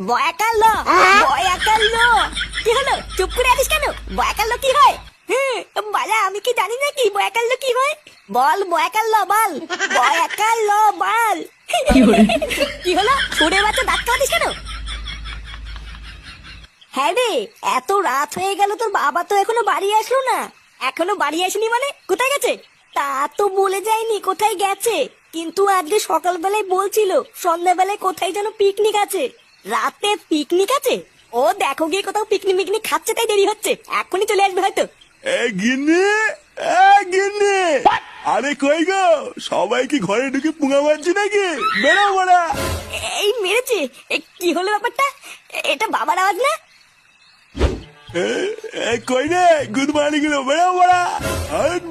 বয়াকাল্লো বয়াকাল্লো কি হলো? চুপ করে আছিস কেন? বয়াকাল্লো কি হয়? বালা আমি কি জানি নাকি বয়াকাল্লো কি হয়? বল বয়াকাল্লো বল, বয়াকাল্লো বল। কি হলো? সুরে বাচ্চা দাঁত কাটিস কেন? হ্যাঁ রে, এত রাত হয়ে গেল, তোর বাবা তো এখনো বাড়ি আসলো না। এখনো বাড়ি আসেনি মানে কোথায় গেছে? তা তো বলে যায়নি কোথায় গেছে, কিন্তু আজকে সকালবেলায় বলছিল সন্ধ্যাবেলায় কোথায় যেন পিকনিক আছে। রাতে পিকনিক আছে? ও দেখো গিয়ে কোথাও পিকনিক মিকনিক খাচ্ছে, তাই দেরি হচ্ছে, এখনই চলে আসবে হয়তো। গিন্নি, আরে কই গো, সবাই কি ঘরে ঢুকে পুঙা মারছি নাকি? বেরো বড়া। এই মেরেছে? কি হলো ব্যাপারটা? এটা বাবার আওয়াজ না? কই রে গুড মর্নিং গুলো, বেরো বড়া।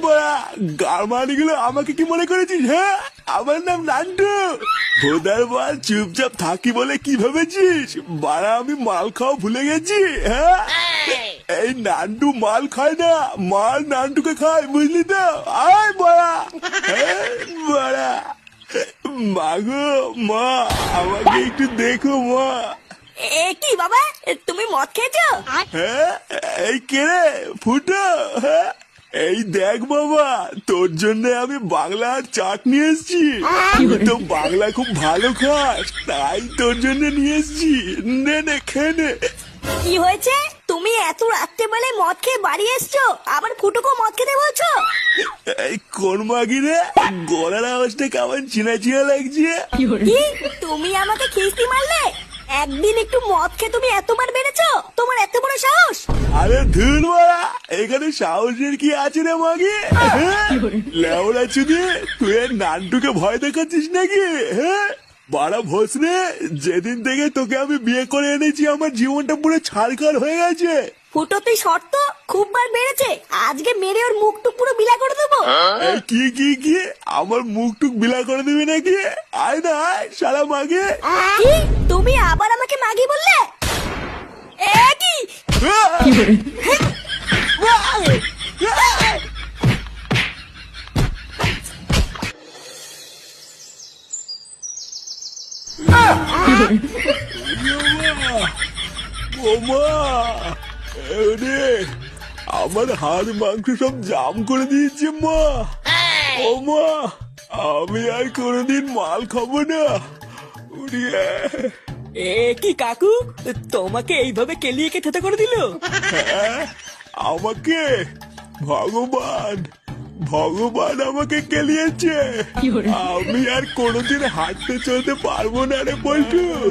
বড়া গার মানি গুলো আমাকে কি মনে করেছিস? হ্যাঁ, আমার নাম নান্টু। ভোদার বল চুপচাপ থাকি বলে কি ভেবেছিস? বাড়া আমি মাল খাওয়া ভুলে গেছি? হ্যাঁ, এই নান্টু মাল খায় না, মাল নান্টুকে খায়, বুঝলি তো? আয় বড়া। বড়া মাগো মা, আমাকে একটু দেখো মা। কি বাবা, তুমি মদ খেয়েছো? হ্যাঁ, এই কে রে ফুটো? হ্যাঁ, এই দেখ বাবা, তোর জন্য আমি বাংলা চাট নিয়ে এসেছি। তুই তো বাংলা খুব ভালো খাস, তাই তোর জন্য নিয়ে এসেছি। নে নে খেয়ে নে। কি হয়েছে? তুমি এত রাত্রে বেলায় মদ খেয়ে বাড়ি এসছো, আবার ফুটুকো মদ খেতে বলছো? এই কোন মাগি রে, গলার আওয়াজটা কেমন চিনা চিনা লাগছে? কি, তুমি আমাকে খিস্তি মারলে? একদিন একটু মদ খেয়ে তুমি এতবার বেড়েছো? তোমার এত বড় সাহস? আরে ধুর মারা, এখানে সাহসের কি আছে রে মাগি? লেওড়া চুদি, তুই নান্টুকে ভয় দেখাচ্ছিস নাকি? হ্যাঁ, বাড়া ভোসনে, যেদিন থেকে তোকে আমি বিয়ে করে এনেছি আমার জীবনটা পুরো ছাড়খাড় হয়ে গেছে। ফুটোতে শর্ত খুব বার বেড়েছে, আজকে মেরে ওর মুখ টুক পুরো বিলা করে দেবো। এই কি কি কি আমার মুখ টুক বিলা করে দিবি নাকি? আয় না আয় শালা মাগে। কি, তুমি আবার আমাকে মাগি বললে? কি আমার হাড় মাংস সব জাম করে দিয়েছে মা। ও মা, আমি আর কোনোদিন মাল খাবো না। কি কাকু, তোমাকে এইভাবে কেলিয়ে কে থেতে করে দিল? হ্যাঁ, আমাকে ভগবান ভগবান আমাকে কেলিয়েছে। আমি আর কোনোদিন হাঁটতে চলতে পারবো না রে বল্টু।